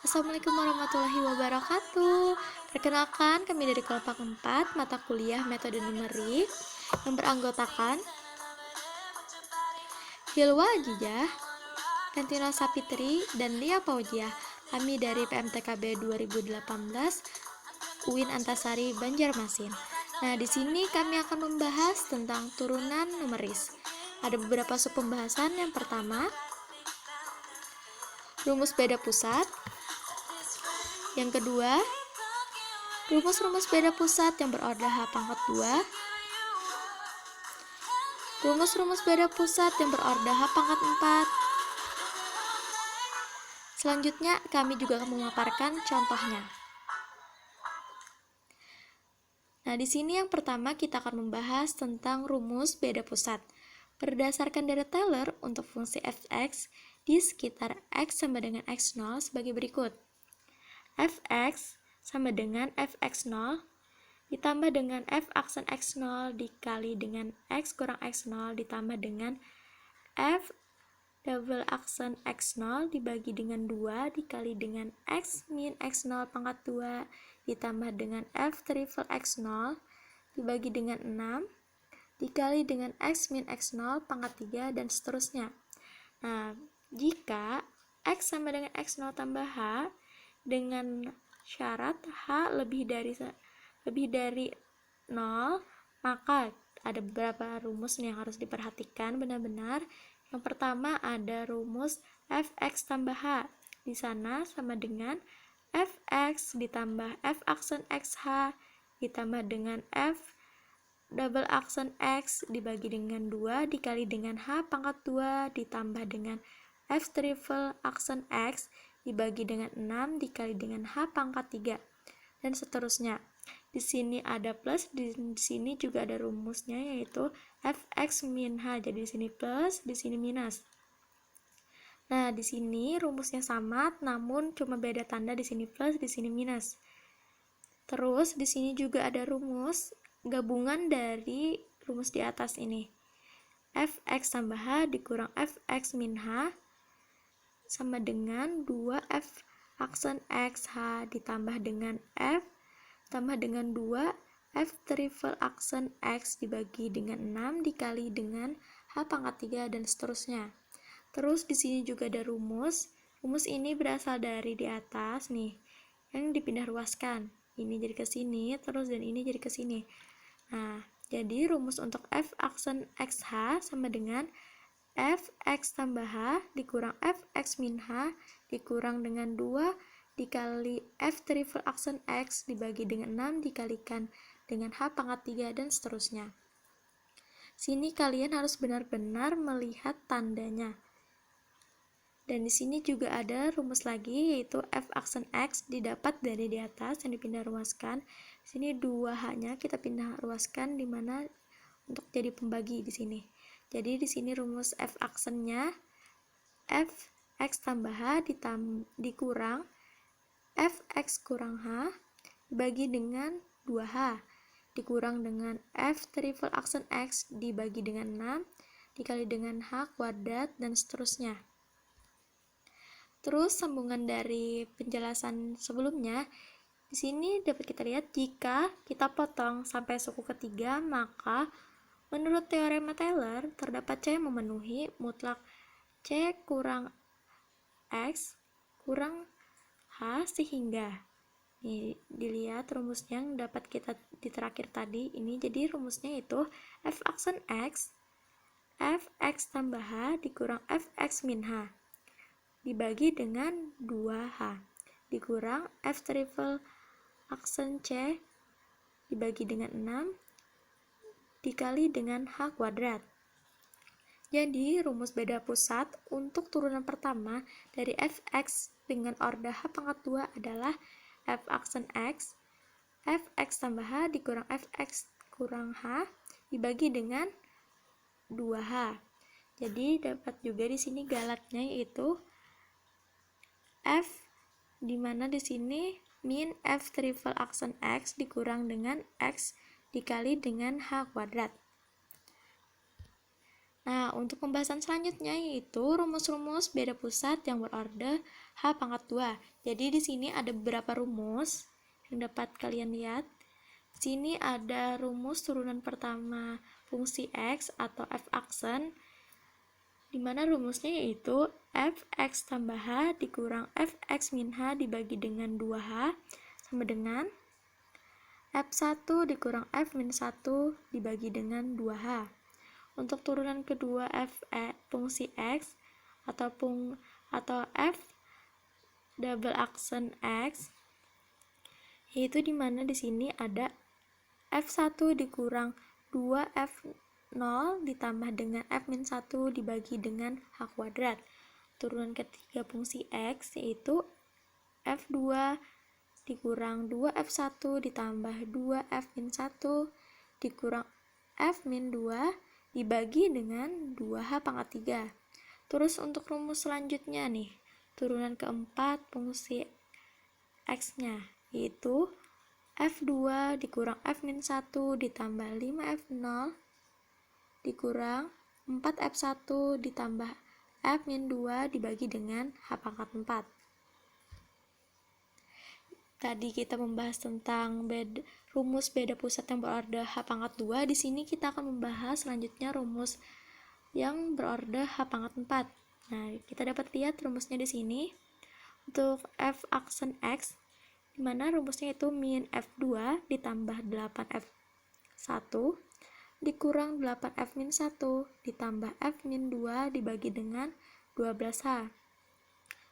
Assalamualaikum warahmatullahi wabarakatuh. Perkenalkan, kami dari kelompok 4 mata kuliah metode numerik yang beranggotakan Hilwa Ajijah, Kentino Sapitri, dan Lia Paujiah. Kami dari PMTKB 2018 UIN Antasari Banjarmasin. Nah, di sini kami akan membahas tentang turunan numeris. Ada beberapa sub pembahasan. Yang pertama, rumus beda pusat. Yang kedua, rumus-rumus beda pusat yang berorder H pangkat 2. Rumus-rumus beda pusat yang berorder H pangkat 4. Selanjutnya, kami juga akan memaparkan contohnya. Nah, di sini yang pertama kita akan membahas tentang rumus beda pusat. Berdasarkan deret Taylor untuk fungsi f(x) di sekitar x sama dengan x0 sebagai berikut. Fx sama dengan fx0 ditambah dengan f aksen x0 dikali dengan x kurang x0 ditambah dengan f double aksen x0 dibagi dengan 2 dikali dengan x min x0 pangkat 2 ditambah dengan f triple x0 dibagi dengan 6 dikali dengan x min x0 pangkat 3 dan seterusnya. Nah, jika x sama dengan x0 tambah h dengan syarat h lebih dari 0, maka ada beberapa rumus yang harus diperhatikan benar-benar. Yang pertama ada rumus fx tambah h. Di sana sama dengan fx ditambah f aksen xh ditambah dengan f double aksen x dibagi dengan 2 dikali dengan h pangkat 2 ditambah dengan f triple aksen x dibagi dengan 6 dikali dengan h pangkat 3 dan seterusnya. Di sini ada plus, di sini juga ada rumusnya yaitu fx min h. Jadi di sini plus, di sini minus. Nah, di sini rumusnya sama namun cuma beda tanda, di sini plus, di sini minus. Terus di sini juga ada rumus gabungan dari rumus di atas ini. Fx tambah h dikurang fx min h sama dengan 2f aksen x h ditambah dengan f tambah dengan 2 f triple aksen x dibagi dengan 6 dikali dengan h pangkat 3 dan seterusnya. Terus di sini juga ada rumus. Rumus ini berasal dari di atas nih, yang dipindah ruaskan. Ini jadi ke sini, terus dan ini jadi ke sini. Nah, jadi rumus untuk f aksen xh sama dengan fx tambah h dikurang fx min h dikurang dengan 2 dikali f triple aksen x dibagi dengan 6 dikalikan dengan h pangkat 3 dan seterusnya. Sini kalian harus benar-benar melihat tandanya. Dan di sini juga ada rumus lagi yaitu f aksen x didapat dari di atas yang dipindah ruaskan. Sini 2h-nya kita pindah ruaskan di mana untuk jadi pembagi di sini. Jadi di sini rumus f aksennya fx tambah h dikurang fx kurang h dibagi dengan 2h dikurang dengan f triple aksen x dibagi dengan 6 dikali dengan h kuadrat dan seterusnya. Terus sambungan dari penjelasan sebelumnya, di sini dapat kita lihat jika kita potong sampai suku ketiga, maka menurut teorema Taylor terdapat C yang memenuhi mutlak C kurang X kurang H sehingga nih, dilihat rumusnya yang dapat kita di terakhir tadi ini. Jadi rumusnya itu f aksen X fx tambah H dikurang fx min H dibagi dengan 2H dikurang f triple aksen C dibagi dengan 6 dikali dengan H kuadrat. Jadi rumus beda pusat untuk turunan pertama dari fx dengan order H pangkat 2 adalah f aksen x fx tambah H dikurang fx kurang H dibagi dengan 2H. Jadi dapat juga di sini galatnya yaitu f dimana di sini min f triple aksen x dikurang dengan x dikali dengan h kuadrat. Nah, untuk pembahasan selanjutnya yaitu rumus-rumus beda pusat yang berorder H pangkat 2. Jadi di sini ada beberapa rumus yang dapat kalian lihat. Di sini ada rumus turunan pertama fungsi X atau f aksen, di mana rumusnya yaitu fx tambah h dikurang fx min h dibagi dengan 2h sama dengan f1 dikurang f min 1 dibagi dengan 2h. Untuk turunan kedua fungsi x atau f double aksen x, yaitu dimana di sini ada f1 dikurang 2f0 ditambah dengan f min 1 dibagi dengan h kuadrat. Turunan ketiga fungsi x yaitu f2 dikurang 2f1 ditambah 2f min 1 dikurang f min 2 dibagi dengan 2h pangkat 3. Terus untuk rumus selanjutnya nih, turunan keempat fungsi x-nya yaitu f2 dikurang f min 1 ditambah 5f0 dikurang 4f1 ditambah f min 2 dibagi dengan h pangkat 4. Tadi kita membahas tentang rumus beda pusat yang berorder H pangkat 2. Di sini kita akan membahas selanjutnya rumus yang berorder H pangkat 4. Nah, kita dapat lihat rumusnya di sini. Untuk f aksen X, di mana rumusnya itu min F2 ditambah 8F1 dikurang 8F min 1 ditambah F min 2 dibagi dengan 12H.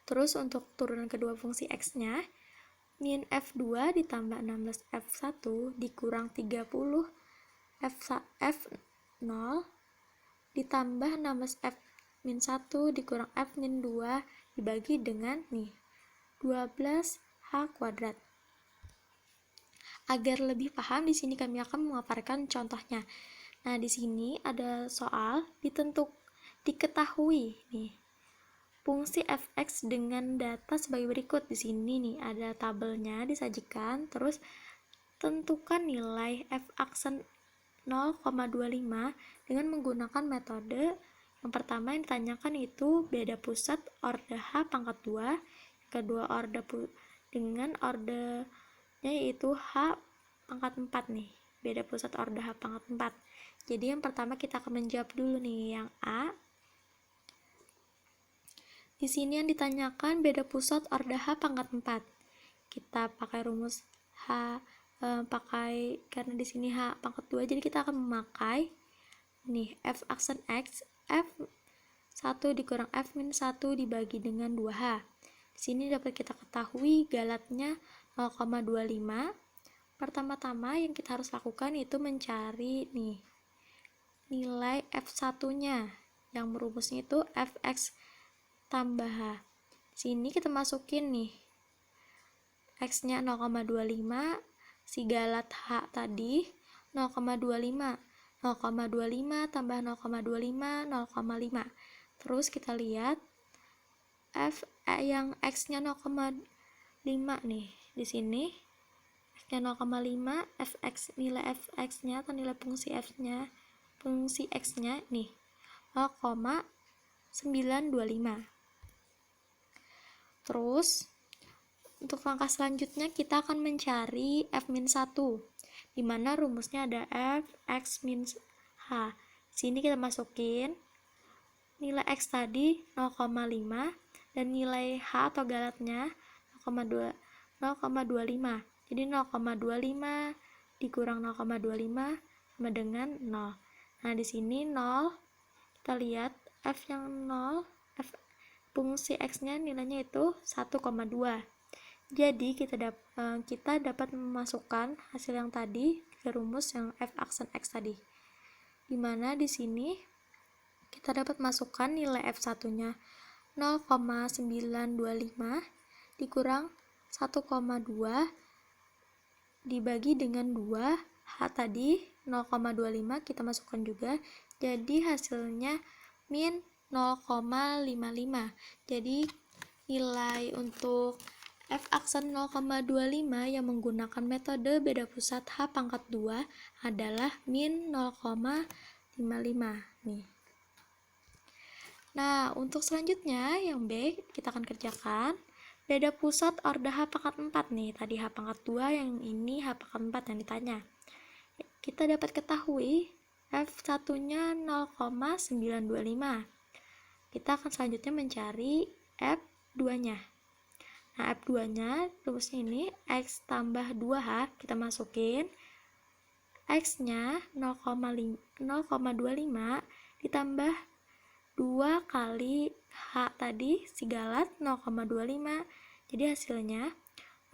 Terus untuk turunan kedua fungsi X-nya, min F2 ditambah 16F1 dikurang 30 F0 ditambah 16F min 1 dikurang F min 2 dibagi dengan 12H kuadrat. Agar lebih paham, di sini kami akan memaparkan contohnya. Nah, di sini ada soal diketahui nih fungsi fx dengan data sebagai berikut. Di sini nih ada tabelnya disajikan, terus tentukan nilai f aksen 0,25 dengan menggunakan metode yang pertama yang ditanyakan itu beda pusat order H pangkat 2, kedua order dengan ordernya yaitu H pangkat 4 nih, beda pusat order H pangkat 4. Jadi yang pertama kita akan menjawab dulu nih yang A. Di sini yang ditanyakan beda pusat order H pangkat 4. Kita pakai rumus karena di sini H pangkat 2, jadi kita akan memakai nih f aksen X, f1 dikurang f min 1 dibagi dengan 2H. Di sini dapat kita ketahui galatnya 0,25. Pertama-tama yang kita harus lakukan itu mencari nih nilai f1-nya yang merumusnya itu fx tambah h. Sini kita masukin nih x-nya 0,25, si galat h tadi 0,25. 0,25 tambah 0,25 0,5. Terus kita lihat yang x-nya 0,5 nih. Di sini x-nya 0,5, nilai fx-nya atau nilai fungsi f-nya, fungsi x-nya nih 0,925. Terus untuk langkah selanjutnya kita akan mencari f min 1, di mana rumusnya ada f x min h. Sini kita masukin nilai x tadi 0,5 dan nilai h atau galatnya 0,25. Jadi 0,25 dikurang 0,25 sama dengan 0. Nah, di sini 0, kita lihat f yang 0, fungsi x-nya nilainya itu 1,2. Jadi kita dapat memasukkan hasil yang tadi ke rumus yang f aksen x tadi. Dimana di sini kita dapat masukkan nilai f1-nya 0,925 dikurang 1,2 dibagi dengan 2, h tadi 0,25 kita masukkan juga, jadi hasilnya min 0,55. Jadi nilai untuk f aksen 0,25 yang menggunakan metode beda pusat H pangkat 2 adalah min 0,55 nih. Nah, untuk selanjutnya yang B kita akan kerjakan beda pusat order H pangkat 4 nih. Tadi H pangkat 2, yang ini H pangkat 4 yang ditanya. Kita dapat ketahui F1-nya 0,925. Kita akan selanjutnya mencari F2-nya. Nah, F2-nya rumusnya ini X tambah 2H, kita masukin X-nya 0,25 ditambah 2 kali H tadi sigalat 0,25. Jadi hasilnya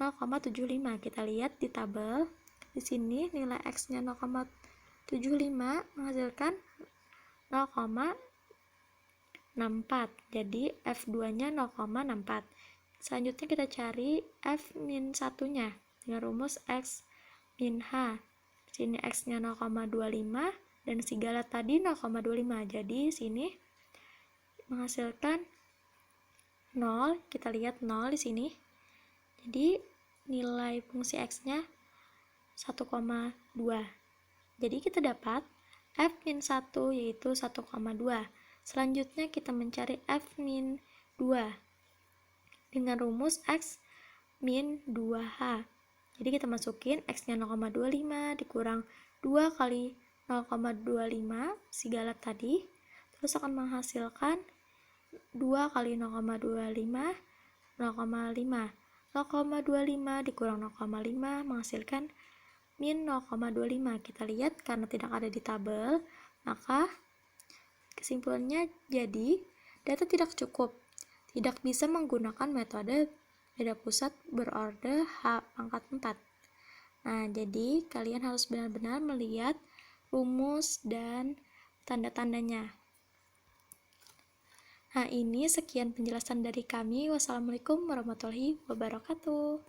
0,75. Kita lihat di tabel. Di sini nilai X-nya 0,75 menghasilkan 0,64. Jadi F2-nya 0,64. Selanjutnya kita cari F-1-nya dengan rumus X min H. Di sini X-nya 0,25 dan sigalat tadi 0,25. Jadi sini menghasilkan 0. Kita lihat 0 di sini. Jadi nilai fungsi X-nya 1,2. Jadi kita dapat F-1 yaitu 1,2. Selanjutnya kita mencari F-2 dengan rumus X min 2H. Jadi kita masukin X-nya 0,25 dikurang 2 kali 0,25 sigalat tadi, terus akan menghasilkan 2 kali 0,25, 0,5. 0,25 dikurang 0,5 menghasilkan min 0,25. Kita lihat karena tidak ada di tabel, maka kesimpulannya jadi data tidak cukup. Tidak bisa menggunakan metode beda pusat berorder H pangkat 4. Nah, jadi kalian harus benar-benar melihat rumus dan tanda-tandanya. Nah, ini sekian penjelasan dari kami. Wassalamualaikum warahmatullahi wabarakatuh.